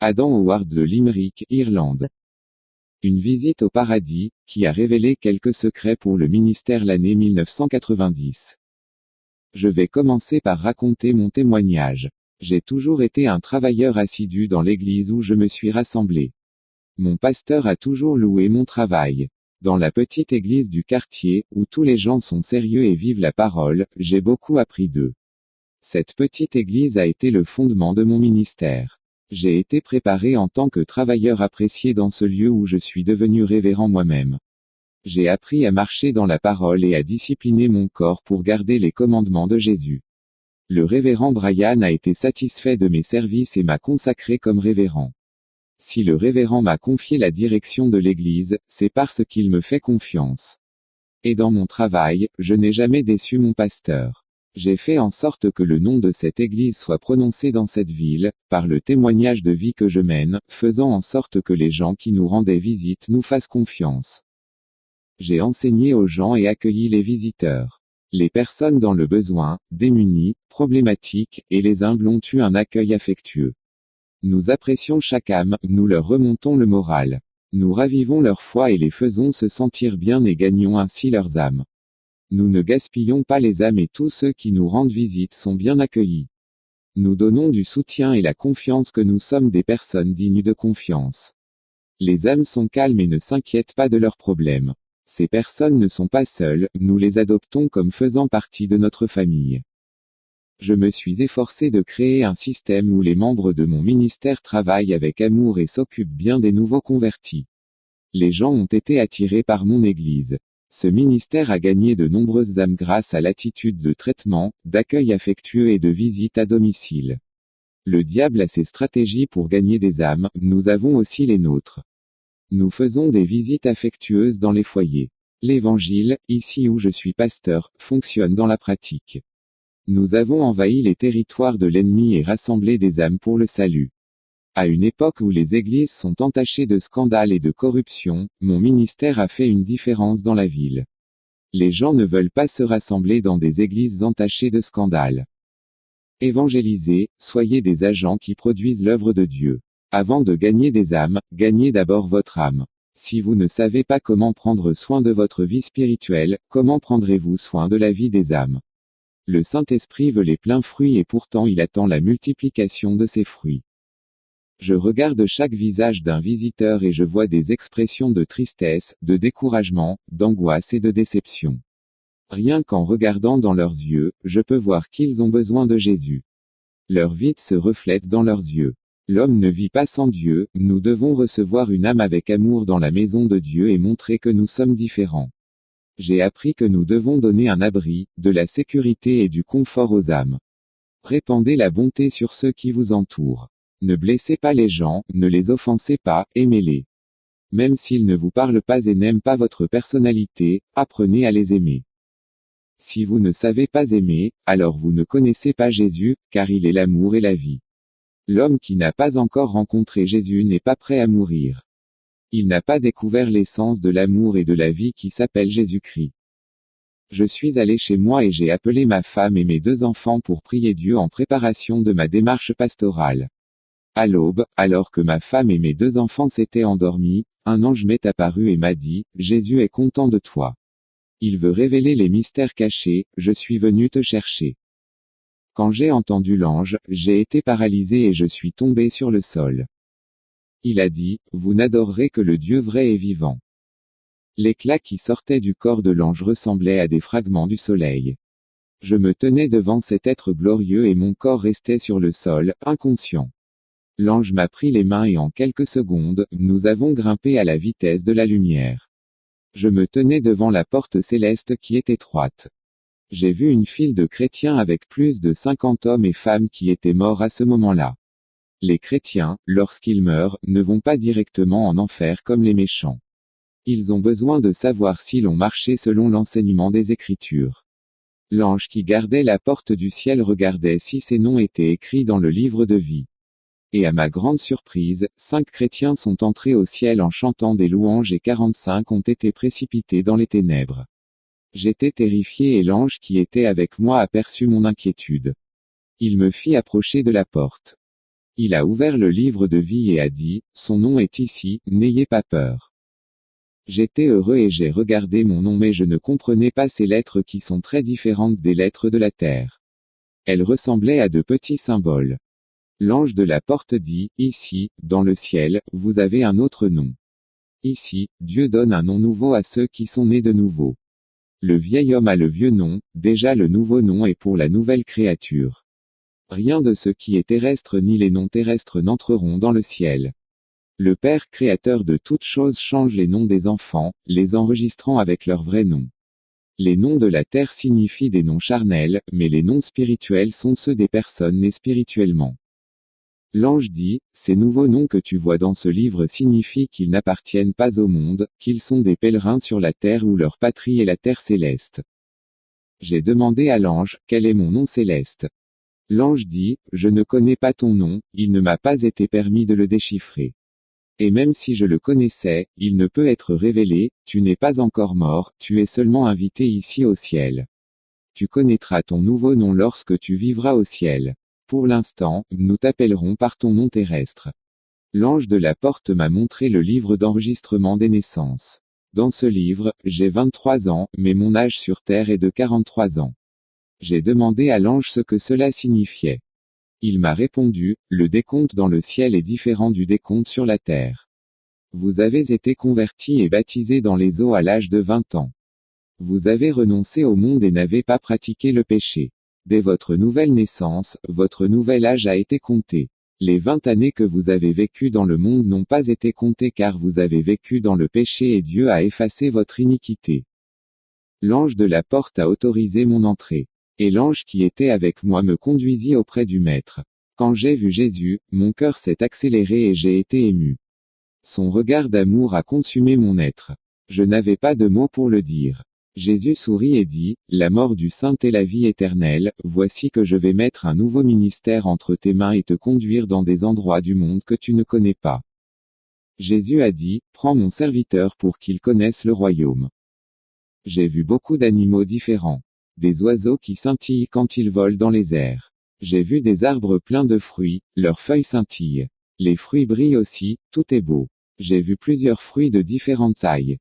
Adam Howard de Limerick, Irlande. Une visite au paradis, qui a révélé quelques secrets pour le ministère l'année 1990. Je vais commencer par raconter mon témoignage. J'ai toujours été un travailleur assidu dans l'église où je me suis rassemblé. Mon pasteur a toujours loué mon travail. Dans la petite église du quartier, où tous les gens sont sérieux et vivent la parole, j'ai beaucoup appris d'eux. Cette petite église a été le fondement de mon ministère. J'ai été préparé en tant que travailleur apprécié dans ce lieu où je suis devenu révérend moi-même. J'ai appris à marcher dans la parole et à discipliner mon corps pour garder les commandements de Jésus. Le révérend Brian a été satisfait de mes services et m'a consacré comme révérend. Si le révérend m'a confié la direction de l'église, c'est parce qu'il me fait confiance. Et dans mon travail, je n'ai jamais déçu mon pasteur. J'ai fait en sorte que le nom de cette église soit prononcé dans cette ville, par le témoignage de vie que je mène, faisant en sorte que les gens qui nous rendaient visite nous fassent confiance. J'ai enseigné aux gens et accueilli les visiteurs. Les personnes dans le besoin, démunies, problématiques, et les humbles ont eu un accueil affectueux. Nous apprécions chaque âme, nous leur remontons le moral. Nous ravivons leur foi et les faisons se sentir bien et gagnons ainsi leurs âmes. Nous ne gaspillons pas les âmes et tous ceux qui nous rendent visite sont bien accueillis. Nous donnons du soutien et la confiance que nous sommes des personnes dignes de confiance. Les âmes sont calmes et ne s'inquiètent pas de leurs problèmes. Ces personnes ne sont pas seules, nous les adoptons comme faisant partie de notre famille. Je me suis efforcé de créer un système où les membres de mon ministère travaillent avec amour et s'occupent bien des nouveaux convertis. Les gens ont été attirés par mon Église. Ce ministère a gagné de nombreuses âmes grâce à l'attitude de traitement, d'accueil affectueux et de visite à domicile. Le diable a ses stratégies pour gagner des âmes, nous avons aussi les nôtres. Nous faisons des visites affectueuses dans les foyers. L'Évangile, ici où je suis pasteur, fonctionne dans la pratique. Nous avons envahi les territoires de l'ennemi et rassemblé des âmes pour le salut. À une époque où les églises sont entachées de scandales et de corruption, mon ministère a fait une différence dans la ville. Les gens ne veulent pas se rassembler dans des églises entachées de scandales. Évangélisez, soyez des agents qui produisent l'œuvre de Dieu. Avant de gagner des âmes, gagnez d'abord votre âme. Si vous ne savez pas comment prendre soin de votre vie spirituelle, comment prendrez-vous soin de la vie des âmes ? Le Saint-Esprit veut les pleins fruits et pourtant il attend la multiplication de ces fruits. Je regarde chaque visage d'un visiteur et je vois des expressions de tristesse, de découragement, d'angoisse et de déception. Rien qu'en regardant dans leurs yeux, je peux voir qu'ils ont besoin de Jésus. Leur vide se reflète dans leurs yeux. L'homme ne vit pas sans Dieu, nous devons recevoir une âme avec amour dans la maison de Dieu et montrer que nous sommes différents. J'ai appris que nous devons donner un abri, de la sécurité et du confort aux âmes. Répandez la bonté sur ceux qui vous entourent. Ne blessez pas les gens, ne les offensez pas, aimez-les. Même s'ils ne vous parlent pas et n'aiment pas votre personnalité, apprenez à les aimer. Si vous ne savez pas aimer, alors vous ne connaissez pas Jésus, car il est l'amour et la vie. L'homme qui n'a pas encore rencontré Jésus n'est pas prêt à mourir. Il n'a pas découvert l'essence de l'amour et de la vie qui s'appelle Jésus-Christ. Je suis allé chez moi et j'ai appelé ma femme et mes 2 enfants pour prier Dieu en préparation de ma démarche pastorale. À l'aube, alors que ma femme et mes 2 enfants s'étaient endormis, un ange m'est apparu et m'a dit, « Jésus est content de toi. Il veut révéler les mystères cachés, je suis venu te chercher. » Quand j'ai entendu l'ange, j'ai été paralysé et je suis tombé sur le sol. Il a dit, « Vous n'adorerez que le Dieu vrai et vivant. » L'éclat qui sortait du corps de l'ange ressemblait à des fragments du soleil. Je me tenais devant cet être glorieux et mon corps restait sur le sol, inconscient. L'ange m'a pris les mains et en quelques secondes, nous avons grimpé à la vitesse de la lumière. Je me tenais devant la porte céleste qui est étroite. J'ai vu une file de chrétiens avec plus de 50 hommes et femmes qui étaient morts à ce moment-là. Les chrétiens, lorsqu'ils meurent, ne vont pas directement en enfer comme les méchants. Ils ont besoin de savoir s'ils ont marché selon l'enseignement des Écritures. L'ange qui gardait la porte du ciel regardait si ces noms étaient écrits dans le livre de vie. Et à ma grande surprise, 5 chrétiens sont entrés au ciel en chantant des louanges et 45 ont été précipités dans les ténèbres. J'étais terrifié et l'ange qui était avec moi aperçut mon inquiétude. Il me fit approcher de la porte. Il a ouvert le livre de vie et a dit, son nom est ici, n'ayez pas peur. J'étais heureux et j'ai regardé mon nom mais je ne comprenais pas ces lettres qui sont très différentes des lettres de la terre. Elles ressemblaient à de petits symboles. L'ange de la porte dit, ici, dans le ciel, vous avez un autre nom. Ici, Dieu donne un nom nouveau à ceux qui sont nés de nouveau. Le vieil homme a le vieux nom, déjà le nouveau nom est pour la nouvelle créature. Rien de ce qui est terrestre ni les noms terrestres n'entreront dans le ciel. Le Père créateur de toutes choses change les noms des enfants, les enregistrant avec leur vrai nom. Les noms de la terre signifient des noms charnels, mais les noms spirituels sont ceux des personnes nées spirituellement. L'ange dit, ces nouveaux noms que tu vois dans ce livre signifient qu'ils n'appartiennent pas au monde, qu'ils sont des pèlerins sur la terre où leur patrie est la terre céleste. J'ai demandé à l'ange, quel est mon nom céleste? L'ange dit, je ne connais pas ton nom, il ne m'a pas été permis de le déchiffrer. Et même si je le connaissais, il ne peut être révélé, tu n'es pas encore mort, tu es seulement invité ici au ciel. Tu connaîtras ton nouveau nom lorsque tu vivras au ciel. Pour l'instant, nous t'appellerons par ton nom terrestre. L'ange de la porte m'a montré le livre d'enregistrement des naissances. Dans ce livre, j'ai 23 ans, mais mon âge sur terre est de 43 ans. J'ai demandé à l'ange ce que cela signifiait. Il m'a répondu, le décompte dans le ciel est différent du décompte sur la terre. Vous avez été convertis et baptisés dans les eaux à l'âge de 20 ans. Vous avez renoncé au monde et n'avez pas pratiqué le péché. Dès votre nouvelle naissance, votre nouvel âge a été compté. Les 20 années que vous avez vécues dans le monde n'ont pas été comptées car vous avez vécu dans le péché et Dieu a effacé votre iniquité. L'ange de la porte a autorisé mon entrée. Et l'ange qui était avec moi me conduisit auprès du Maître. Quand j'ai vu Jésus, mon cœur s'est accéléré et j'ai été ému. Son regard d'amour a consumé mon être. Je n'avais pas de mots pour le dire. Jésus sourit et dit, la mort du saint est la vie éternelle, voici que je vais mettre un nouveau ministère entre tes mains et te conduire dans des endroits du monde que tu ne connais pas. Jésus a dit, prends mon serviteur pour qu'il connaisse le royaume. J'ai vu beaucoup d'animaux différents. Des oiseaux qui scintillent quand ils volent dans les airs. J'ai vu des arbres pleins de fruits, leurs feuilles scintillent. Les fruits brillent aussi, tout est beau. J'ai vu plusieurs fruits de différentes tailles.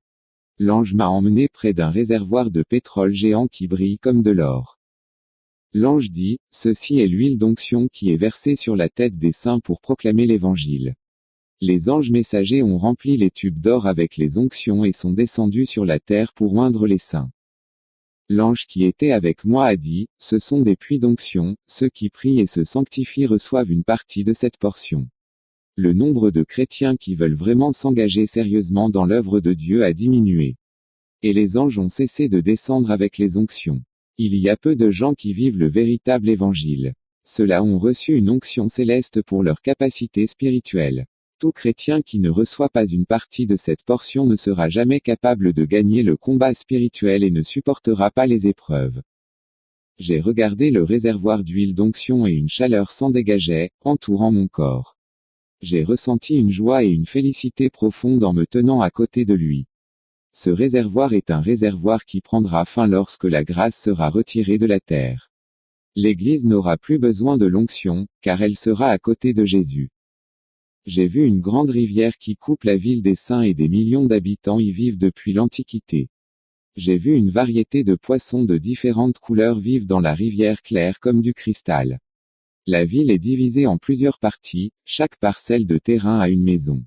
L'ange m'a emmené près d'un réservoir de pétrole géant qui brille comme de l'or. L'ange dit, ceci est l'huile d'onction qui est versée sur la tête des saints pour proclamer l'évangile. Les anges messagers ont rempli les tubes d'or avec les onctions et sont descendus sur la terre pour oindre les saints. L'ange qui était avec moi a dit, ce sont des puits d'onction, ceux qui prient et se sanctifient reçoivent une partie de cette portion. Le nombre de chrétiens qui veulent vraiment s'engager sérieusement dans l'œuvre de Dieu a diminué. Et les anges ont cessé de descendre avec les onctions. Il y a peu de gens qui vivent le véritable évangile. Ceux-là ont reçu une onction céleste pour leur capacité spirituelle. Tout chrétien qui ne reçoit pas une partie de cette portion ne sera jamais capable de gagner le combat spirituel et ne supportera pas les épreuves. J'ai regardé le réservoir d'huile d'onction et une chaleur s'en dégageait, entourant mon corps. J'ai ressenti une joie et une félicité profonde en me tenant à côté de lui. Ce réservoir est un réservoir qui prendra fin lorsque la grâce sera retirée de la terre. L'Église n'aura plus besoin de l'onction, car elle sera à côté de Jésus. J'ai vu une grande rivière qui coupe la ville des saints et des millions d'habitants y vivent depuis l'Antiquité. J'ai vu une variété de poissons de différentes couleurs vivre dans la rivière claire comme du cristal. La ville est divisée en plusieurs parties, chaque parcelle de terrain a une maison.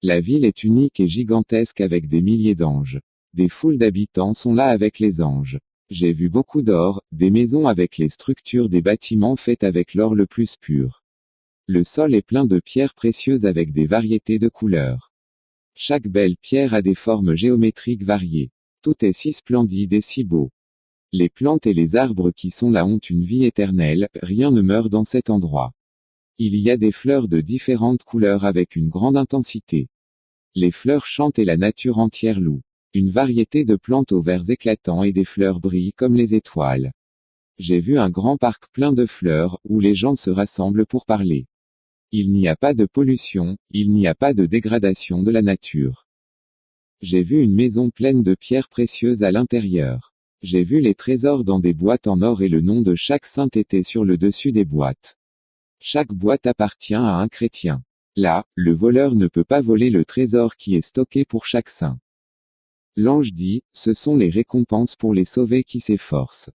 La ville est unique et gigantesque avec des milliers d'anges. Des foules d'habitants sont là avec les anges. J'ai vu beaucoup d'or, des maisons avec les structures des bâtiments faites avec l'or le plus pur. Le sol est plein de pierres précieuses avec des variétés de couleurs. Chaque belle pierre a des formes géométriques variées. Tout est si splendide et si beau. Les plantes et les arbres qui sont là ont une vie éternelle, rien ne meurt dans cet endroit. Il y a des fleurs de différentes couleurs avec une grande intensité. Les fleurs chantent et la nature entière loue. Une variété de plantes aux verts éclatants et des fleurs brillent comme les étoiles. J'ai vu un grand parc plein de fleurs, où les gens se rassemblent pour parler. Il n'y a pas de pollution, il n'y a pas de dégradation de la nature. J'ai vu une maison pleine de pierres précieuses à l'intérieur. J'ai vu les trésors dans des boîtes en or et le nom de chaque saint était sur le dessus des boîtes. Chaque boîte appartient à un chrétien. Là, le voleur ne peut pas voler le trésor qui est stocké pour chaque saint. L'ange dit, ce sont les récompenses pour les sauvés qui s'efforcent.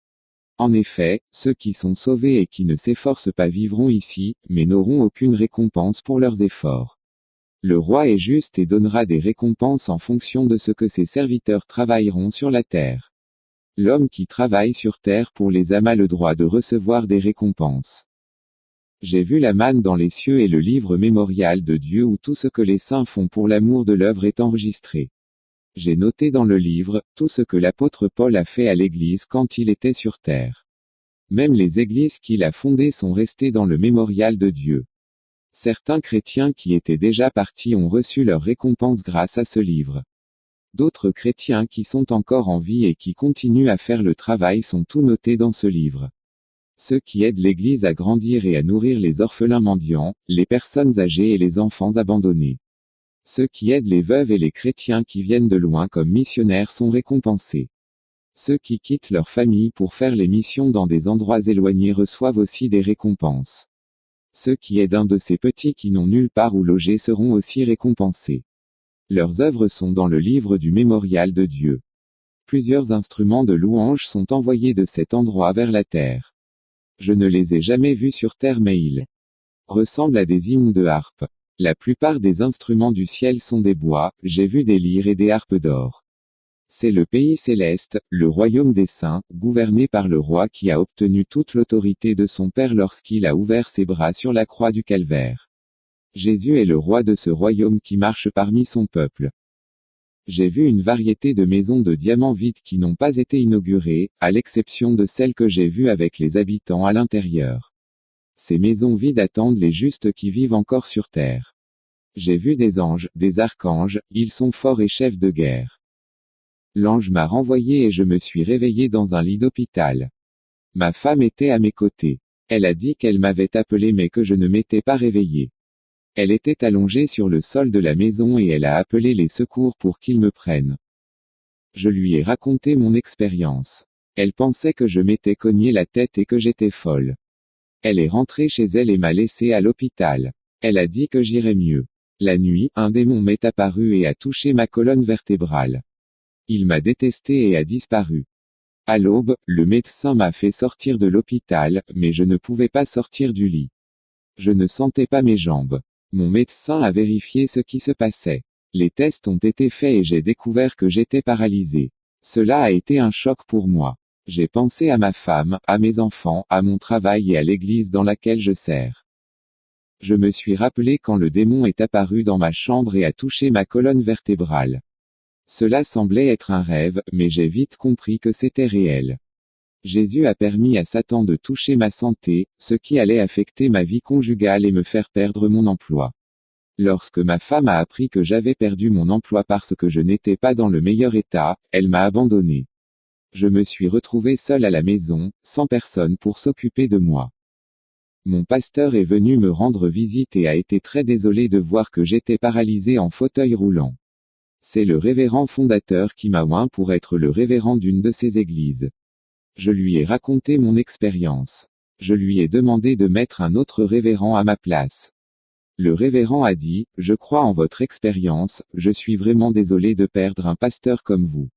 En effet, ceux qui sont sauvés et qui ne s'efforcent pas vivront ici, mais n'auront aucune récompense pour leurs efforts. Le roi est juste et donnera des récompenses en fonction de ce que ses serviteurs travailleront sur la terre. L'homme qui travaille sur terre pour les âmes a le droit de recevoir des récompenses. J'ai vu la manne dans les cieux et le livre mémorial de Dieu où tout ce que les saints font pour l'amour de l'œuvre est enregistré. J'ai noté dans le livre, tout ce que l'apôtre Paul a fait à l'Église quand il était sur terre. Même les églises qu'il a fondées sont restées dans le mémorial de Dieu. Certains chrétiens qui étaient déjà partis ont reçu leur récompense grâce à ce livre. D'autres chrétiens qui sont encore en vie et qui continuent à faire le travail sont tout notés dans ce livre. Ceux qui aident l'Église à grandir et à nourrir les orphelins mendiants, les personnes âgées et les enfants abandonnés. Ceux qui aident les veuves et les chrétiens qui viennent de loin comme missionnaires sont récompensés. Ceux qui quittent leur famille pour faire les missions dans des endroits éloignés reçoivent aussi des récompenses. Ceux qui aident un de ces petits qui n'ont nulle part où loger seront aussi récompensés. Leurs œuvres sont dans le livre du mémorial de Dieu. Plusieurs instruments de louange sont envoyés de cet endroit vers la terre. Je ne les ai jamais vus sur terre mais ils ressemblent à des hymnes de harpe. La plupart des instruments du ciel sont des bois, j'ai vu des lyres et des harpes d'or. C'est le pays céleste, le royaume des saints, gouverné par le roi qui a obtenu toute l'autorité de son Père lorsqu'il a ouvert ses bras sur la croix du calvaire. Jésus est le roi de ce royaume qui marche parmi son peuple. J'ai vu une variété de maisons de diamants vides qui n'ont pas été inaugurées, à l'exception de celles que j'ai vues avec les habitants à l'intérieur. Ces maisons vides attendent les justes qui vivent encore sur terre. J'ai vu des anges, des archanges, ils sont forts et chefs de guerre. L'ange m'a renvoyé et je me suis réveillé dans un lit d'hôpital. Ma femme était à mes côtés. Elle a dit qu'elle m'avait appelé mais que je ne m'étais pas réveillé. Elle était allongée sur le sol de la maison et elle a appelé les secours pour qu'ils me prennent. Je lui ai raconté mon expérience. Elle pensait que je m'étais cogné la tête et que j'étais folle. Elle est rentrée chez elle et m'a laissé à l'hôpital. Elle a dit que j'irais mieux. La nuit, un démon m'est apparu et a touché ma colonne vertébrale. Il m'a détesté et a disparu. À l'aube, le médecin m'a fait sortir de l'hôpital, mais je ne pouvais pas sortir du lit. Je ne sentais pas mes jambes. Mon médecin a vérifié ce qui se passait. Les tests ont été faits et j'ai découvert que j'étais paralysé. Cela a été un choc pour moi. J'ai pensé à ma femme, à mes enfants, à mon travail et à l'église dans laquelle je sers. Je me suis rappelé quand le démon est apparu dans ma chambre et a touché ma colonne vertébrale. Cela semblait être un rêve, mais j'ai vite compris que c'était réel. Jésus a permis à Satan de toucher ma santé, ce qui allait affecter ma vie conjugale et me faire perdre mon emploi. Lorsque ma femme a appris que j'avais perdu mon emploi parce que je n'étais pas dans le meilleur état, elle m'a abandonné. Je me suis retrouvé seul à la maison, sans personne pour s'occuper de moi. Mon pasteur est venu me rendre visite et a été très désolé de voir que j'étais paralysé en fauteuil roulant. C'est le révérend fondateur qui m'a oint pour être le révérend d'une de ces églises. Je lui ai raconté mon expérience. Je lui ai demandé de mettre un autre révérend à ma place. Le révérend a dit, je crois en votre expérience, je suis vraiment désolé de perdre un pasteur comme vous.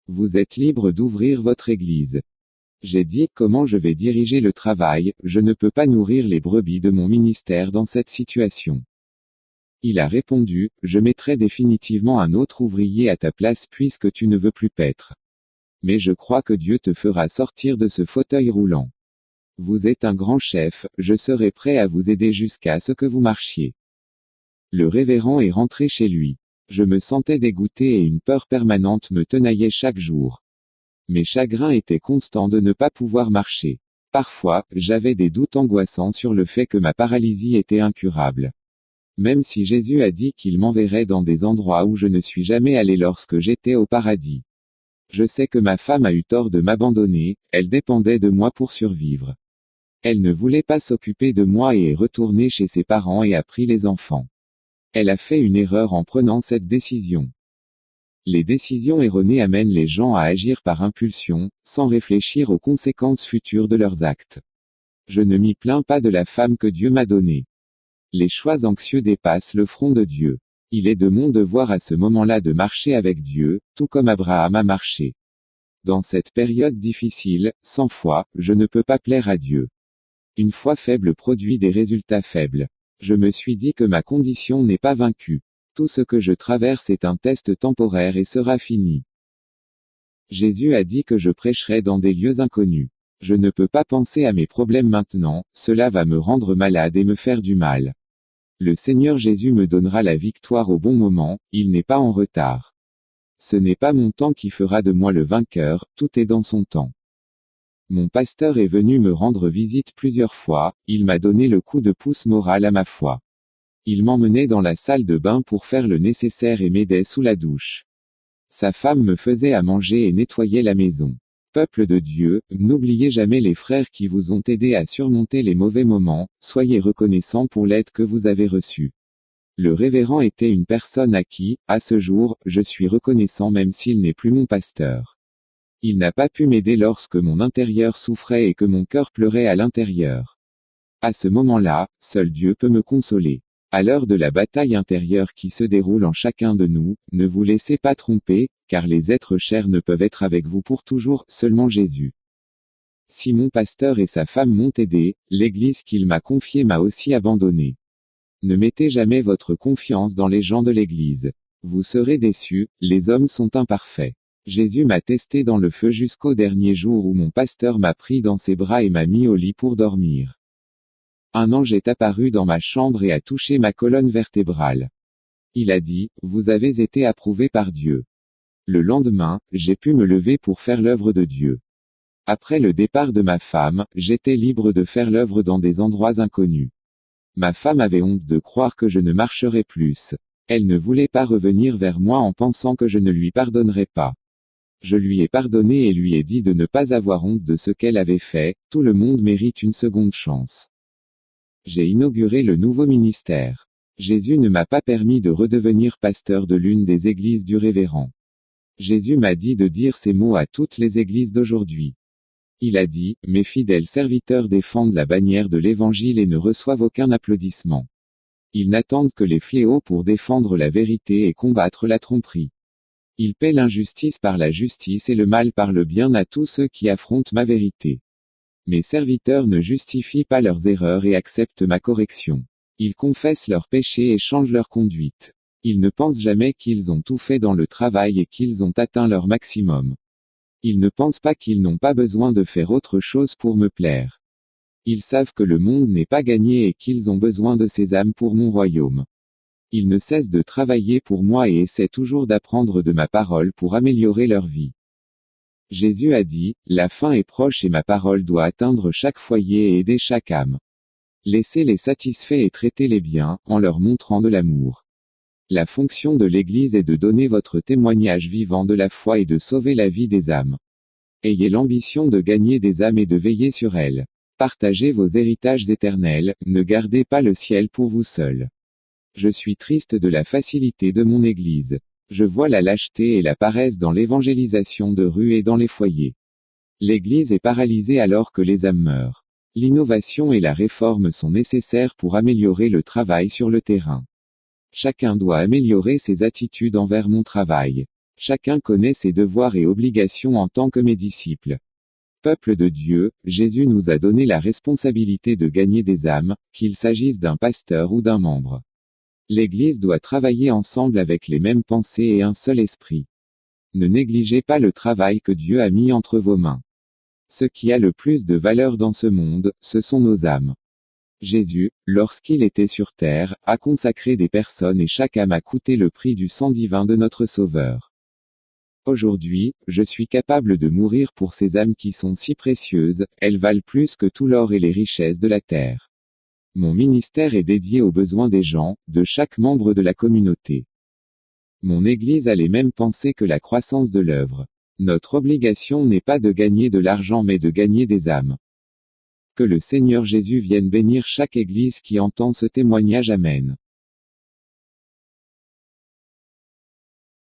Vous êtes libre d'ouvrir votre église. J'ai dit, comment je vais diriger le travail, je ne peux pas nourrir les brebis de mon ministère dans cette situation. Il a répondu, je mettrai définitivement un autre ouvrier à ta place puisque tu ne veux plus paître. Mais je crois que Dieu te fera sortir de ce fauteuil roulant. Vous êtes un grand chef, je serai prêt à vous aider jusqu'à ce que vous marchiez. Le révérend est rentré chez lui. Je me sentais dégoûté et une peur permanente me tenaillait chaque jour. Mes chagrins étaient constants de ne pas pouvoir marcher. Parfois, j'avais des doutes angoissants sur le fait que ma paralysie était incurable. Même si Jésus a dit qu'il m'enverrait dans des endroits où je ne suis jamais allé lorsque j'étais au paradis. Je sais que ma femme a eu tort de m'abandonner, elle dépendait de moi pour survivre. Elle ne voulait pas s'occuper de moi et est retournée chez ses parents et a pris les enfants. Elle a fait une erreur en prenant cette décision. Les décisions erronées amènent les gens à agir par impulsion, sans réfléchir aux conséquences futures de leurs actes. Je ne m'y plains pas de la femme que Dieu m'a donnée. Les choix anxieux dépassent le front de Dieu. Il est de mon devoir à ce moment-là de marcher avec Dieu, tout comme Abraham a marché. Dans cette période difficile, sans foi, je ne peux pas plaire à Dieu. Une foi faible produit des résultats faibles. Je me suis dit que ma condition n'est pas vaincue. Tout ce que je traverse est un test temporaire et sera fini. Jésus a dit que je prêcherai dans des lieux inconnus. Je ne peux pas penser à mes problèmes maintenant, cela va me rendre malade et me faire du mal. Le Seigneur Jésus me donnera la victoire au bon moment, il n'est pas en retard. Ce n'est pas mon temps qui fera de moi le vainqueur, tout est dans son temps. Mon pasteur est venu me rendre visite plusieurs fois, il m'a donné le coup de pouce moral à ma foi. Il m'emmenait dans la salle de bain pour faire le nécessaire et m'aidait sous la douche. Sa femme me faisait à manger et nettoyait la maison. Peuple de Dieu, n'oubliez jamais les frères qui vous ont aidé à surmonter les mauvais moments, soyez reconnaissants pour l'aide que vous avez reçue. Le révérend était une personne à qui, à ce jour, je suis reconnaissant même s'il n'est plus mon pasteur. Il n'a pas pu m'aider lorsque mon intérieur souffrait et que mon cœur pleurait à l'intérieur. À ce moment-là, seul Dieu peut me consoler. À l'heure de la bataille intérieure qui se déroule en chacun de nous, ne vous laissez pas tromper, car les êtres chers ne peuvent être avec vous pour toujours, seulement Jésus. Si mon pasteur et sa femme m'ont aidé, l'Église qu'il m'a confiée m'a aussi abandonné. Ne mettez jamais votre confiance dans les gens de l'Église. Vous serez déçus, les hommes sont imparfaits. Jésus m'a testé dans le feu jusqu'au dernier jour où mon pasteur m'a pris dans ses bras et m'a mis au lit pour dormir. Un ange est apparu dans ma chambre et a touché ma colonne vertébrale. Il a dit, « Vous avez été approuvé par Dieu. » Le lendemain, j'ai pu me lever pour faire l'œuvre de Dieu. Après le départ de ma femme, j'étais libre de faire l'œuvre dans des endroits inconnus. Ma femme avait honte de croire que je ne marcherais plus. Elle ne voulait pas revenir vers moi en pensant que je ne lui pardonnerais pas. Je lui ai pardonné et lui ai dit de ne pas avoir honte de ce qu'elle avait fait, tout le monde mérite une seconde chance. J'ai inauguré le nouveau ministère. Jésus ne m'a pas permis de redevenir pasteur de l'une des églises du révérend. Jésus m'a dit de dire ces mots à toutes les églises d'aujourd'hui. Il a dit, « Mes fidèles serviteurs défendent la bannière de l'Évangile et ne reçoivent aucun applaudissement. Ils n'attendent que les fléaux pour défendre la vérité et combattre la tromperie. Ils paient l'injustice par la justice et le mal par le bien à tous ceux qui affrontent ma vérité. Mes serviteurs ne justifient pas leurs erreurs et acceptent ma correction. Ils confessent leurs péchés et changent leur conduite. Ils ne pensent jamais qu'ils ont tout fait dans le travail et qu'ils ont atteint leur maximum. Ils ne pensent pas qu'ils n'ont pas besoin de faire autre chose pour me plaire. Ils savent que le monde n'est pas gagné et qu'ils ont besoin de ces âmes pour mon royaume. Ils ne cessent de travailler pour moi et essaient toujours d'apprendre de ma parole pour améliorer leur vie. Jésus a dit, « La fin est proche et ma parole doit atteindre chaque foyer et aider chaque âme. Laissez-les satisfaits et traitez-les bien, en leur montrant de l'amour. » La fonction de l'Église est de donner votre témoignage vivant de la foi et de sauver la vie des âmes. Ayez l'ambition de gagner des âmes et de veiller sur elles. Partagez vos héritages éternels, ne gardez pas le ciel pour vous seul. Je suis triste de la facilité de mon Église. Je vois la lâcheté et la paresse dans l'évangélisation de rue et dans les foyers. L'Église est paralysée alors que les âmes meurent. L'innovation et la réforme sont nécessaires pour améliorer le travail sur le terrain. Chacun doit améliorer ses attitudes envers mon travail. Chacun connaît ses devoirs et obligations en tant que mes disciples. Peuple de Dieu, Jésus nous a donné la responsabilité de gagner des âmes, qu'il s'agisse d'un pasteur ou d'un membre. L'Église doit travailler ensemble avec les mêmes pensées et un seul esprit. Ne négligez pas le travail que Dieu a mis entre vos mains. Ce qui a le plus de valeur dans ce monde, ce sont nos âmes. Jésus, lorsqu'il était sur terre, a consacré des personnes et chaque âme a coûté le prix du sang divin de notre Sauveur. Aujourd'hui, je suis capable de mourir pour ces âmes qui sont si précieuses, elles valent plus que tout l'or et les richesses de la terre. Mon ministère est dédié aux besoins des gens, de chaque membre de la communauté. Mon Église a les mêmes pensées que la croissance de l'œuvre. Notre obligation n'est pas de gagner de l'argent mais de gagner des âmes. Que le Seigneur Jésus vienne bénir chaque Église qui entend ce témoignage. Amen.